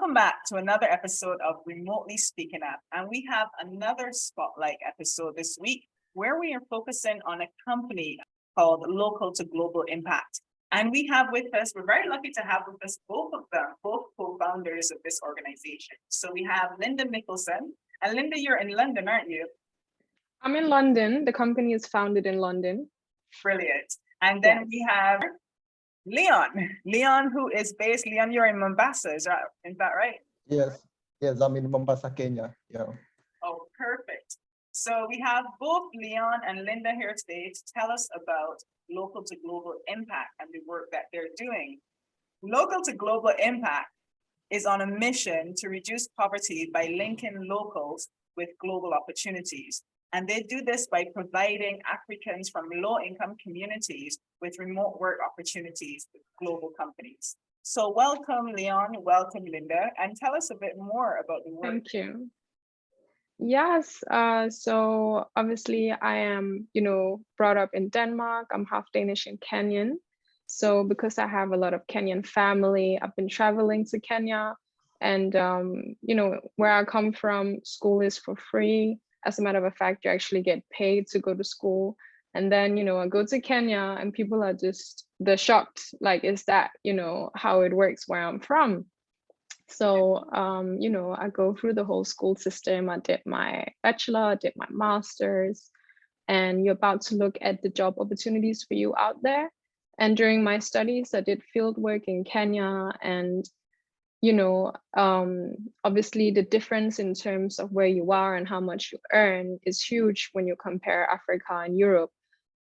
Welcome back to another episode of Remotely Speaking Up. And we have another spotlight episode this week where we are focusing on a company called Local to Global Impact. And we have with us, we're very lucky to have with us both of them, both co-founders of this organization. So we have Linda Mikkelsen. And Linda, you're in London, aren't you? I'm in London. The company is founded in London. Brilliant. And then we have Leon, who is based, Leon, you're in Mombasa, is that right? Yes, I'm in Mombasa, Kenya. Yeah. Oh, perfect. So we have both Leon and Linda here today to tell us about Local to Global Impact and the work that they're doing. Local to Global Impact is on a mission to reduce poverty by linking locals with global opportunities. And they do this by providing Africans from low-income communities with remote work opportunities with global companies. So welcome, Leon, welcome, Linda, and tell us a bit more about the work. Thank you. Yes, so obviously I am, brought up in Denmark. I'm half Danish and Kenyan. So because I have a lot of Kenyan family, I've been traveling to Kenya. And, where I come from, school is for free. As a matter of fact, you actually get paid to go to school. And then, I go to Kenya and people are they're shocked. Like, is that, how it works where I'm from? So, I go through the whole school system. I did my bachelor, I did my master's, and you're about to look at the job opportunities for you out there. And during my studies, I did field work in Kenya and obviously the difference in terms of where you are and how much you earn is huge when you compare Africa and Europe.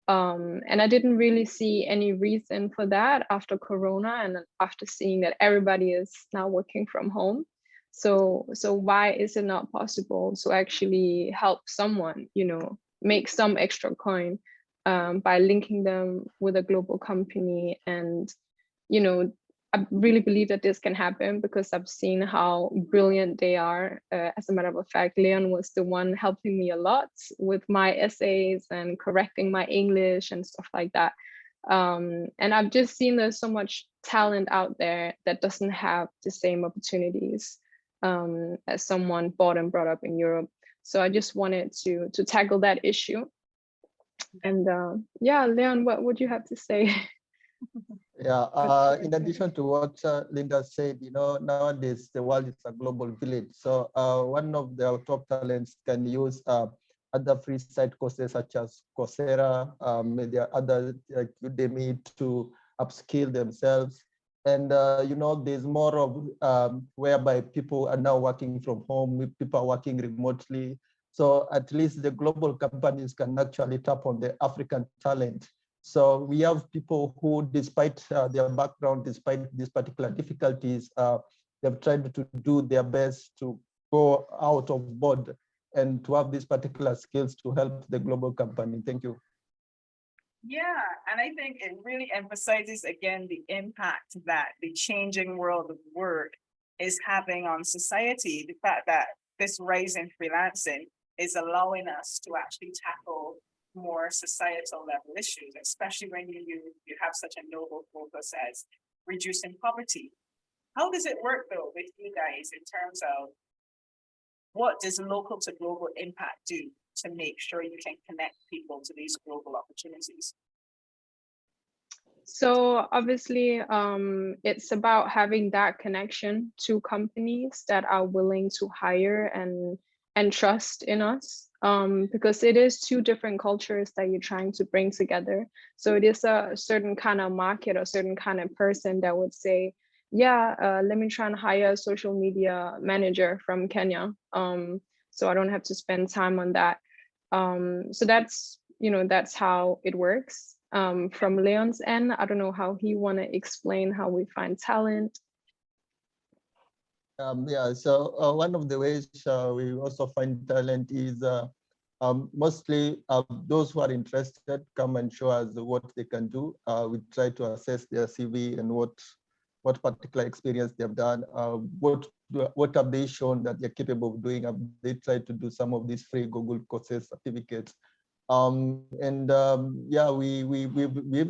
And I didn't really see any reason for that after Corona and after seeing that everybody is now working from home. So why is it not possible to actually help someone, make some extra coin by linking them with a global company? And, I really believe that this can happen because I've seen how brilliant they are. As a matter of fact, Leon was the one helping me a lot with my essays and correcting my English and stuff like that. And I've just seen there's so much talent out there that doesn't have the same opportunities as someone born and brought up in Europe. So I just wanted to tackle that issue. And Leon, what would you have to say? Yeah, in addition to what Linda said, nowadays the world is a global village. So one of the top talents can use other free site courses such as Coursera, there are other like Udemy to upskill themselves. And, there's more of whereby people are now working from home, people are working remotely. So at least the global companies can actually tap on the African talent. So we have people who, despite their background, despite these particular difficulties, they've tried to do their best to go out of board and to have these particular skills to help the global company. Thank you. Yeah, and I think it really emphasizes again the impact that the changing world of work is having on society. The fact that this rise in freelancing is allowing us to actually tackle more societal level issues, especially when you have such a noble focus as reducing poverty. How does it work though with you guys in terms of what does local to global impact do to make sure you can connect people to these global opportunities? So obviously, it's about having that connection to companies that are willing to hire and trust in us. Because it is two different cultures that you're trying to bring together. So it is a certain kind of market or certain kind of person that would say, let me try and hire a social media manager from Kenya. So I don't have to spend time on that. So that's how it works. From Leon's end, I don't know how he want to explain how we find talent. So one of the ways we also find talent is mostly those who are interested come and show us what they can do. We try to assess their CV and what particular experience they've done, what have they shown that they're capable of doing. They try to do some of these free Google courses, certificates. We've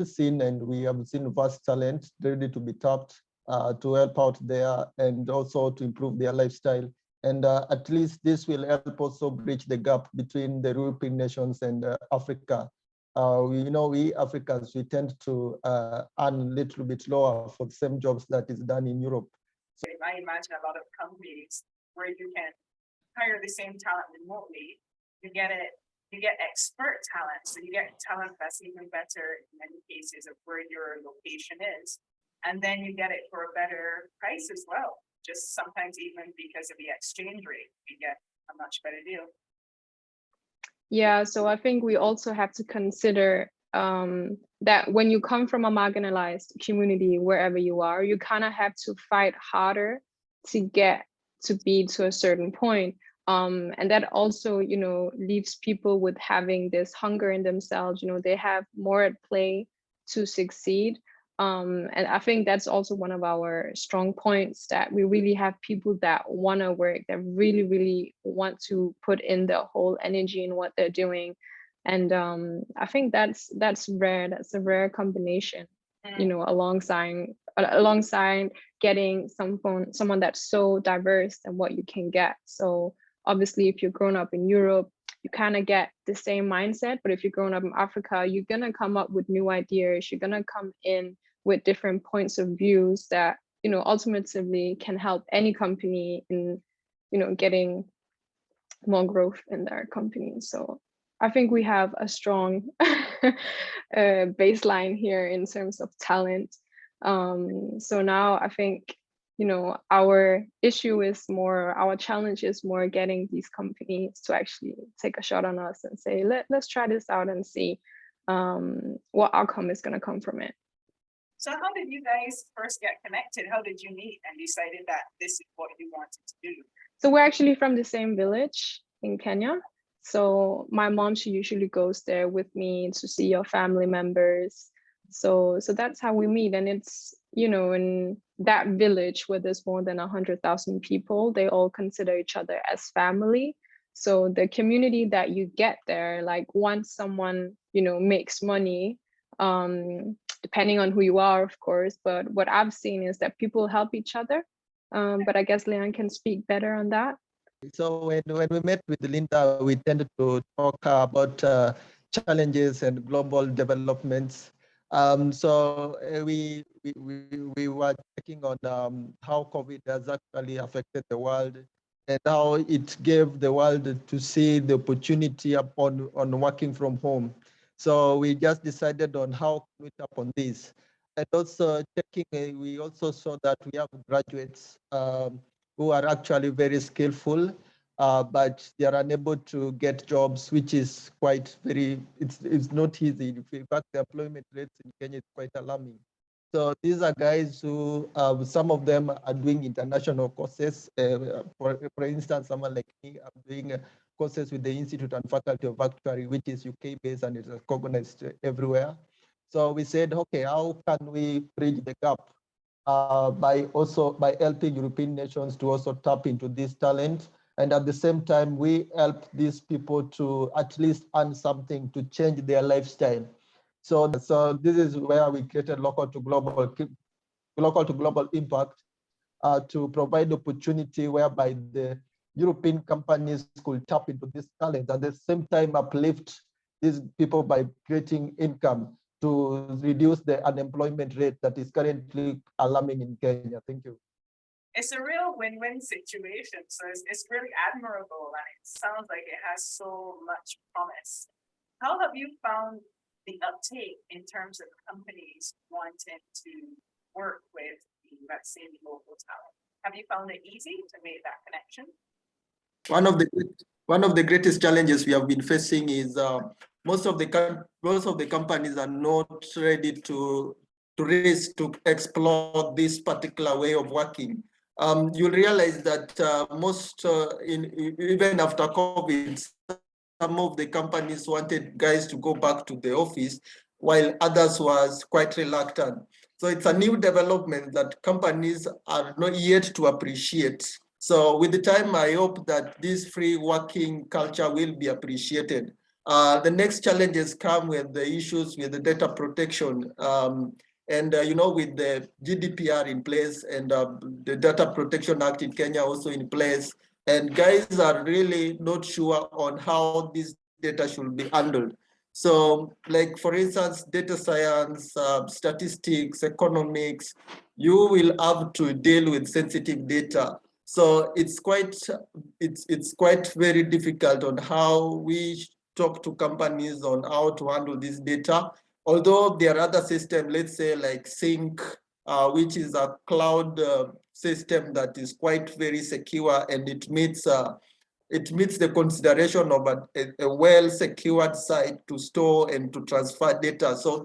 seen vast talent ready to be tapped. to help out there and also to improve their lifestyle. And at least this will help also bridge the gap between the European nations and Africa. We Africans, we tend to earn a little bit lower for the same jobs that is done in Europe. So I imagine a lot of companies where you can hire the same talent remotely, you get expert talent. So you get talent that's even better in many cases of where your location is. And then you get it for a better price as well. Just sometimes even because of the exchange rate, we get a much better deal. Yeah, so I think we also have to consider that when you come from a marginalized community, wherever you are, you kind of have to fight harder to get to be to a certain point. And that also, leaves people with having this hunger in themselves. They have more at play to succeed. And I think that's also one of our strong points, that we really have people that want to work, that really, really want to put in their whole energy in what they're doing. And I think that's rare. That's a rare combination, alongside getting someone that's so diverse than what you can get. So obviously, if you're grown up in Europe, you kind of get the same mindset. But if you're growing up in Africa, you're going to come up with new ideas. You're going to come in with different points of views that, ultimately can help any company in, getting more growth in their company. So I think we have a strong baseline here in terms of talent. So now I think, our challenge is more getting these companies to actually take a shot on us and say, let's try this out and see what outcome is going to come from it. So how did you guys first get connected? How did you meet and decided that this is what you wanted to do? So we're actually from the same village in Kenya. So my mom, she usually goes there with me to see your family members. So that's how we meet. And it's, in that village where there's more than 100,000 people, they all consider each other as family. So the community that you get there, like once someone, makes money, depending on who you are, of course, but what I've seen is that people help each other. But I guess Leon can speak better on that. So when we met with Linda, we tended to talk about challenges and global developments. So we were checking on how COVID has actually affected the world and how it gave the world to see the opportunity on working from home. So we just decided on how to meet up on this. And also checking, we also saw that we have graduates who are actually very skillful, but they are unable to get jobs, which is it's not easy. In fact, the employment rates in Kenya is quite alarming. So these are guys who, some of them are doing international courses. For instance, someone like me, I'm doing courses with the Institute and Faculty of Actuary, which is UK based and it's recognized everywhere. So we said, okay, how can we bridge the gap by helping European nations to also tap into this talent? And at the same time, we help these people to at least earn something to change their lifestyle. So this is where we created local to global impact to provide opportunity whereby the European companies could tap into this talent, at the same time uplift these people by creating income to reduce the unemployment rate that is currently alarming in Kenya. Thank you. It's a real win-win situation. So it's really admirable and it sounds like it has so much promise. How have you found the uptake in terms of companies wanting to work with, let's say, the local talent? Have you found it easy to make that connection? One of the greatest challenges we have been facing is most of the companies are not ready to explore this particular way of working. You'll realize that even after COVID, some of the companies wanted guys to go back to the office, while others was quite reluctant. So it's a new development that companies are not yet to appreciate. So with the time, I hope that this free working culture will be appreciated. The next challenges come with the issues with the data protection. And, with the GDPR in place and the Data Protection Act in Kenya also in place, and guys are really not sure on how this data should be handled. So, like, for instance, data science, statistics, economics, you will have to deal with sensitive data. So it's quite very difficult on how we talk to companies on how to handle this data. Although there are other systems, let's say like Sync, which is a cloud system that is quite very secure, and it meets the consideration of a well-secured site to store and to transfer data. So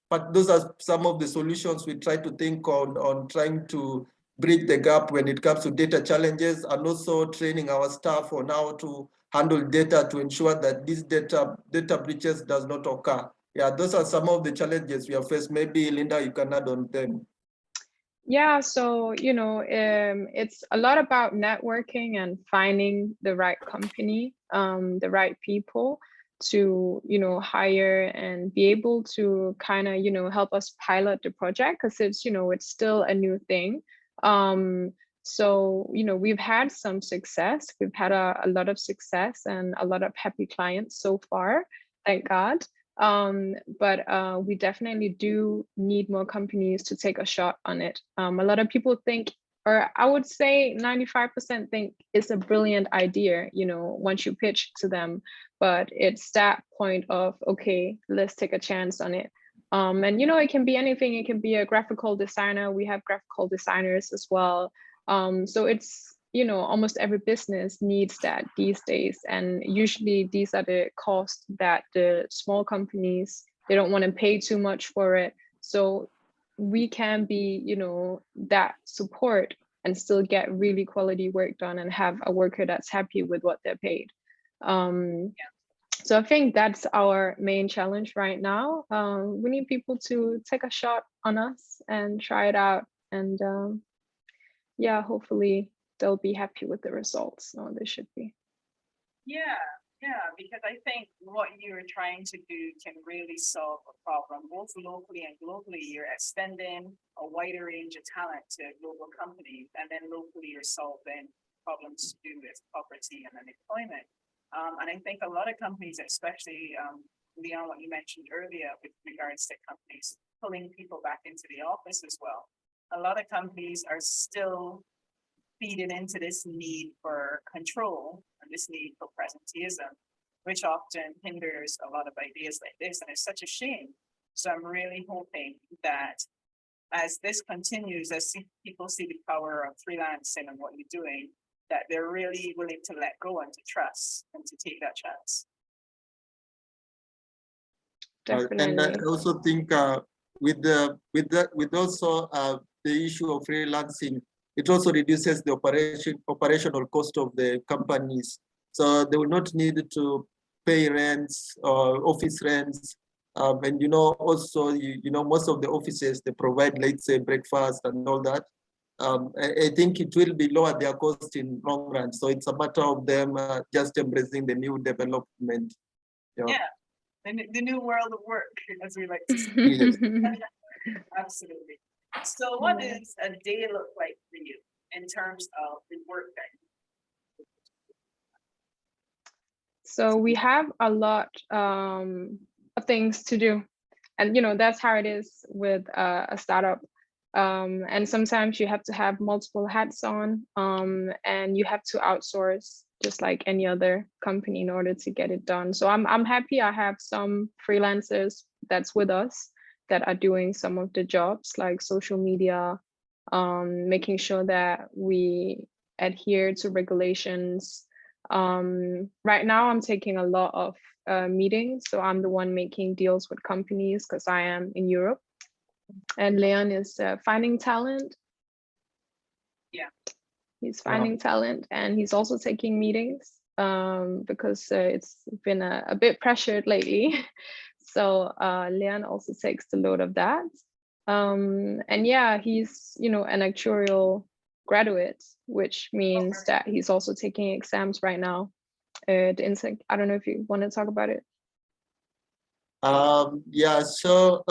but those are some of the solutions we try to think on trying to bridge the gap when it comes to data challenges, and also training our staff on how to handle data to ensure that these data breaches does not occur. Yeah, those are some of the challenges we have faced. Maybe Linda, you can add on them. Yeah, so it's a lot about networking and finding the right company, the right people to hire and be able to kind of help us pilot the project, because it's still a new thing. So we've had some success. We've had a lot of success and a lot of happy clients so far, thank God. But we definitely do need more companies to take a shot on it. A lot of people think, or I would say 95% think it's a brilliant idea, once you pitch to them, but it's that point of, okay, let's take a chance on it. And it can be anything. It can be a graphical designer. We have graphical designers as well. So it's almost every business needs that these days, and usually these are the costs that the small companies, they don't want to pay too much for it. So we can be that support and still get really quality work done and have a worker that's happy with what they're paid. So I think that's our main challenge right now. We need people to take a shot on us and try it out, and yeah, hopefully they'll be happy with the results. No, they should be. Yeah, because I think what you're trying to do can really solve a problem, both locally and globally. You're extending a wider range of talent to global companies, and then locally you're solving problems to do with poverty and unemployment. And I think a lot of companies, especially Leon, what you mentioned earlier with regards to companies pulling people back into the office as well. A lot of companies are still feeding into this need for control and this need for presenteeism, which often hinders a lot of ideas like this. And it's such a shame. So I'm really hoping that as this continues, as people see the power of freelancing and what you're doing, that they're really willing to let go and to trust and to take that chance. Definitely. And I also think with also the issue of freelancing, it also reduces the operational cost of the companies. So they will not need to pay rents or office rents. And also, most of the offices, they provide, let's say, breakfast and all that. I think it will be lower their cost in long run. So it's a matter of them just embracing the new development. Yeah, the new world of work, as we like to say. Yes. Absolutely. So what does a day look like for you in terms of the work that you do? So we have a lot of things to do, and that's how it is with a startup. And sometimes you have to have multiple hats on, and you have to outsource just like any other company in order to get it done. So I'm happy I have some freelancers that's with us that are doing some of the jobs like social media, making sure that we adhere to regulations. Right now I'm taking a lot of meetings, so I'm the one making deals with companies because I am in Europe, and Leon is finding talent. Yeah, he's finding talent, and he's also taking meetings because it's been a bit pressured lately. So Leon also takes the load of that. And yeah, he's an actuarial graduate, which means that he's also taking exams right now. I don't know if you want to talk about it. Yeah, so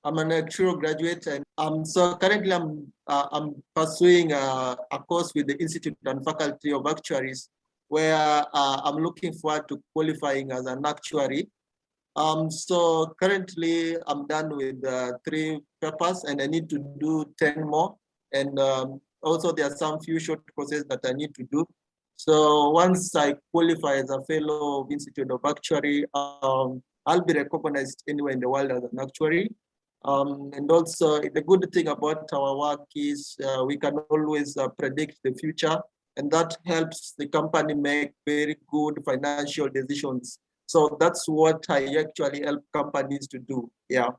I'm an actuarial graduate, and so currently I'm pursuing a course with the Institute and Faculty of Actuaries, where I'm looking forward to qualifying as an actuary. So currently I'm done with 3 papers, and I need to do 10 more. And also there are some few short courses that I need to do. So once I qualify as a fellow of Institute of Actuary, I'll be recognized anywhere in the world as an actuary. And also the good thing about our work is we can always predict the future, and that helps the company make very good financial decisions. So that's what I actually help companies to do. Yeah.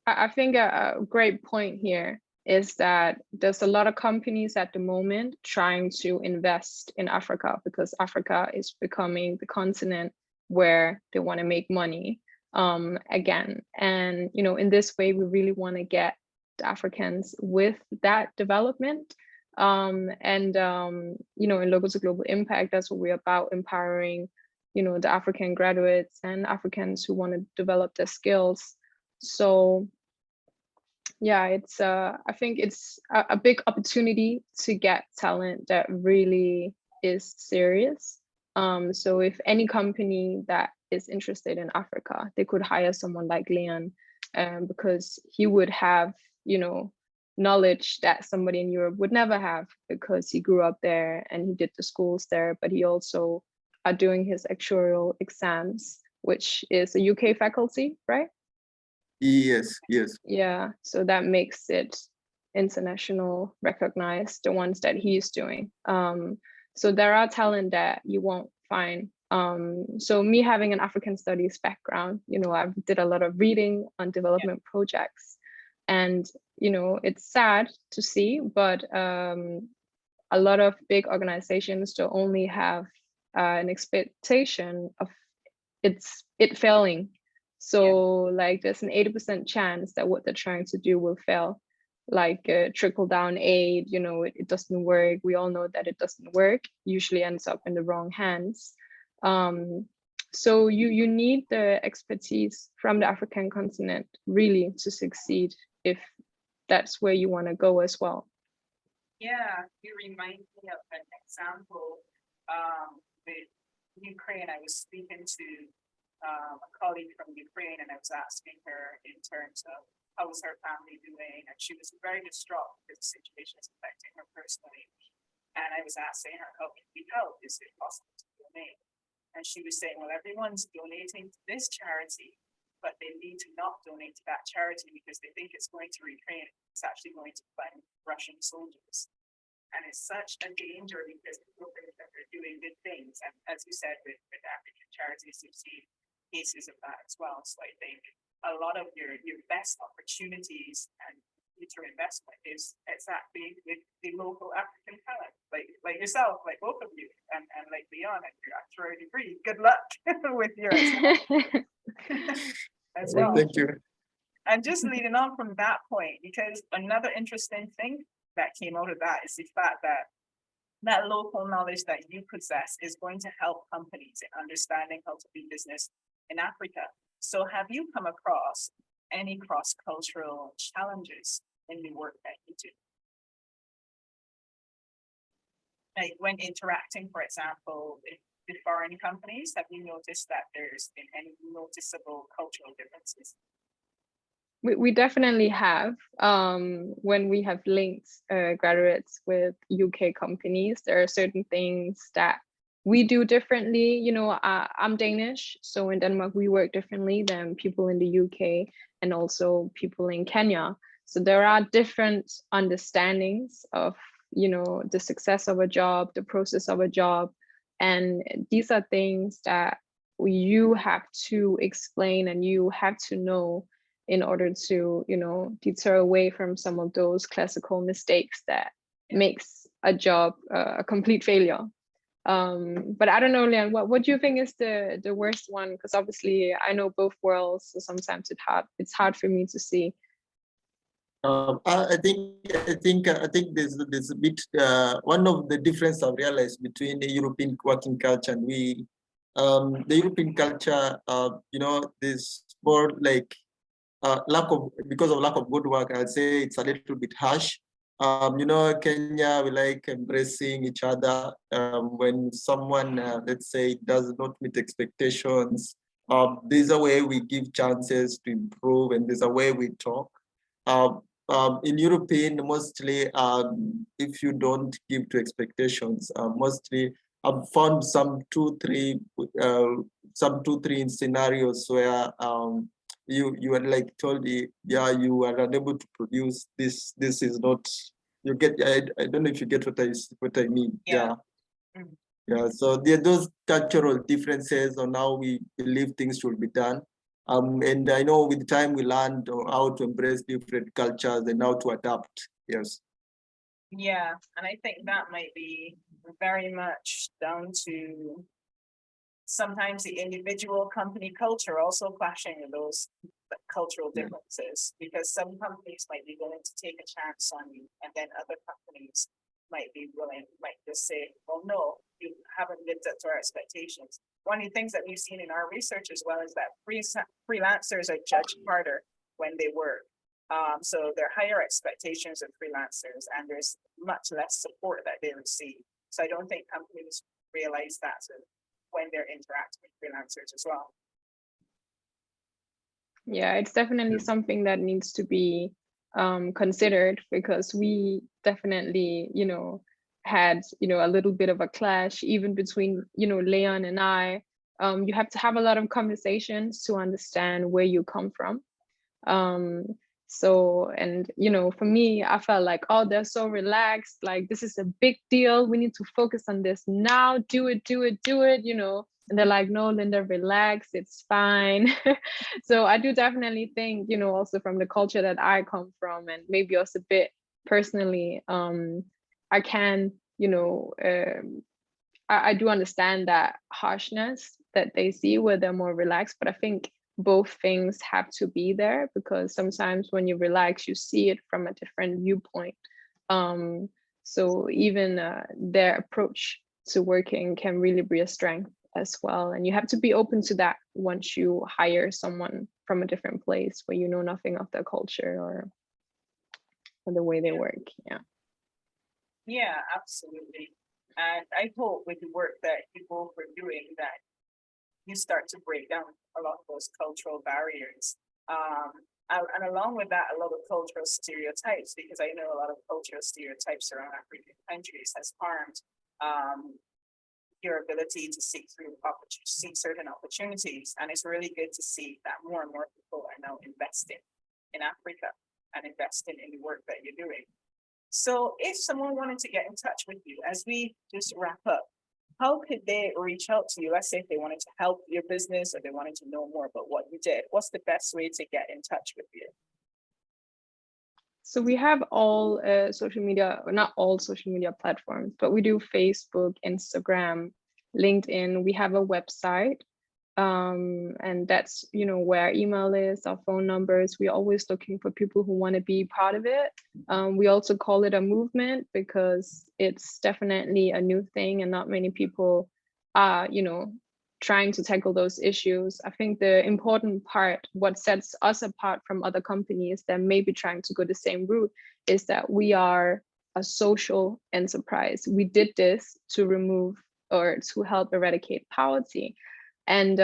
I think a great point here is that there's a lot of companies at the moment trying to invest in Africa because Africa is becoming the continent where they want to make money again. And, you know, in this way, we really want to get the Africans with that development. You know, in Local to Global Impact, that's what we're about, empowering, you know, the African graduates and Africans who want to develop their skills. So yeah, it's I think it's a big opportunity to get talent that really is serious. So if any company that is interested in Africa, they could hire someone like Leon, because he would have, you know, knowledge that somebody in Europe would never have because he grew up there and he did the schools there, but he also are doing his actuarial exams, which is a UK faculty, right? Yes, yes. Yeah, so that makes it international recognized, the ones that he's doing. So there are talent that you won't find. So me having an African studies background, you know, I did a lot of reading on development projects, and you know, it's sad to see, but a lot of big organizations don't only have an expectation of it failing. So like there's an 80% chance that what they're trying to do will fail, like trickle down aid, you know, it doesn't work. We all know that it doesn't work, usually ends up in the wrong hands. So you need the expertise from the African continent really to succeed if that's where you want to go as well. Yeah, you remind me of an example with Ukraine. I was speaking to a colleague from Ukraine, and I was asking her in terms of how was her family doing, and she was very distraught because the situation is affecting her personally. And I was asking her, how can we help? Is it possible to donate? And she was saying, well, everyone's donating to this charity, but they need to not donate to that charity because they think it's going to Ukraine. It's actually going to fund Russian soldiers. And it's such a danger because people think that they're doing good things. And as you said, with African charities, you've seen cases of that as well. So I think a lot of your best opportunities and future investment is exactly with the local African talent, like yourself, like both of you, and like Leon and your actuarial degree. Good luck with your as well. Thank you. And just leading on from that point, because another interesting thing that came out of that is the fact that that local knowledge that you possess is going to help companies in understanding how to do business in Africa. So have you come across any cross-cultural challenges in the work that you do? Like when interacting, for example, with foreign companies, have you noticed that there's been any noticeable cultural differences? We definitely have. When we have linked graduates with UK companies, there are certain things that we do differently. You know, I'm Danish, so in Denmark we work differently than people in the UK and also people in Kenya. So there are different understandings of, you know, the success of a job, the process of a job, and these are things that you have to explain and you have to know in order to, you know, deter away from some of those classical mistakes that makes a job a complete failure. But I don't know, Leon, what do you think is the worst one? Because obviously I know both worlds, so sometimes it's hard for me to see. I think there's a bit one of the difference I've realized between the European working culture and the European culture. You know, there's more like because of lack of good work, I'd say it's a little bit harsh. Kenya, we like embracing each other. When someone, let's say, does not meet expectations, there's a way we give chances to improve, and there's a way we talk. In European, mostly, if you don't give to expectations, mostly I've found some two, three scenarios where you are like told, yeah, you are unable to produce this. This is not. You get. I don't know if you get what I mean. Yeah. Yeah. So there are those cultural differences on how we believe things should be done. And I know with time we learned how to embrace different cultures and how to adapt. Yes. Yeah, and I think that might be very much down to sometimes the individual company culture also clashing with those cultural differences, because some companies might be willing to take a chance on you, and then other companies might just say, well, no, you haven't lived up to our expectations. One of the things that we've seen in our research as well is that freelancers are judged harder when they work. So there are higher expectations of freelancers, and there's much less support that they receive. So I don't think companies realize that when they're interacting with freelancers as well. Yeah, it's definitely something that needs to be considered, because we definitely, had, a little bit of a clash even between, Leon and I. You have to have a lot of conversations to understand where you come from. So, and, for me, I felt like, oh, they're so relaxed. Like, this is a big deal. We need to focus on this now. Do it. And they're like, no, Linda, relax. It's fine. So I do definitely think, also from the culture that I come from, and maybe also a bit personally, I can, I do understand that harshness that they see where they're more relaxed, but I think both things have to be there, because sometimes when you relax, you see it from a different viewpoint. So even their approach to working can really be a strength as well. And you have to be open to that once you hire someone from a different place where you know nothing of their culture or the way they work. Yeah, absolutely. And I hope with the work that you both are doing that you start to break down a lot of those cultural barriers. And along with that, a lot of cultural stereotypes, because I know a lot of cultural stereotypes around African countries has harmed your ability to seek certain opportunities. And it's really good to see that more and more people are now investing in Africa and investing in the work that you're doing. So if someone wanted to get in touch with you as we just wrap up, how could they reach out to you? Let's say if they wanted to help your business or they wanted to know more about what you did, what's the best way to get in touch with you? So we have all social media, or not all social media platforms, but we do Facebook, Instagram, LinkedIn. We have a website, and that's, where our email is, our phone numbers. We're always looking for people who want to be part of it. We also call it a movement because it's definitely a new thing, and not many people are, trying to tackle those issues. I think the important part, what sets us apart from other companies that may be trying to go the same route, is that we are a social enterprise. We did this to remove or to help eradicate poverty. And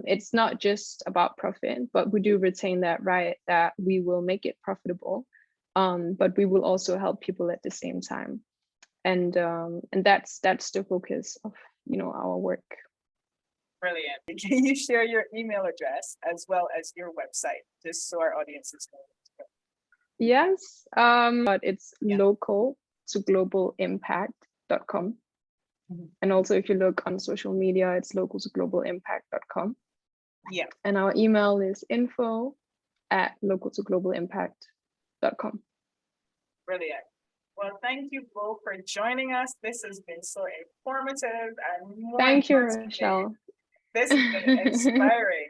it's not just about profit, but we do retain that right that we will make it profitable, but we will also help people at the same time. And that's the focus of our work. Brilliant. Can you share your email address as well as your website, just so our audiences know? Yes, but it's local to globalimpact.com. And also if you look on social media, it's local to globalimpact.com. Yeah. And our email is info@localtoglobalimpact.com. Brilliant. Well, thank you both for joining us. This has been so informative and more. Thank you, Rochelle. This has been inspiring.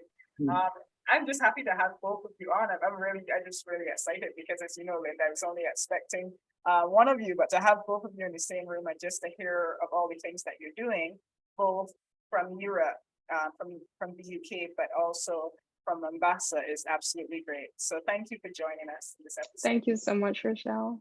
I'm just happy to have both of you on. I'm just really excited because, as you know, Linda, I was only expecting one of you, but to have both of you in the same room and just to hear of all the things that you're doing, both from Europe, from the UK, but also from Mombasa is absolutely great. So thank you for joining us in this episode. Thank you so much, Rochelle.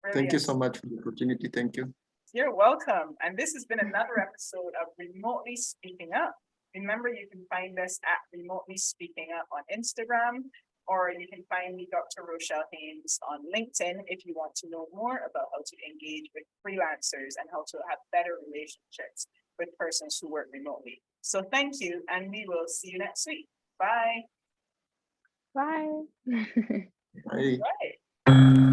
Thank you Brilliant. so much for the opportunity. Thank you. You're welcome. And this has been another episode of Remotely Speaking Up. Remember, you can find us at Remotely Speaking Up on Instagram, or you can find me, Dr. Rochelle Haynes, on LinkedIn if you want to know more about how to engage with freelancers and how to have better relationships with persons who work remotely. So thank you, and we will see you next week. Bye. Bye. Bye. Right.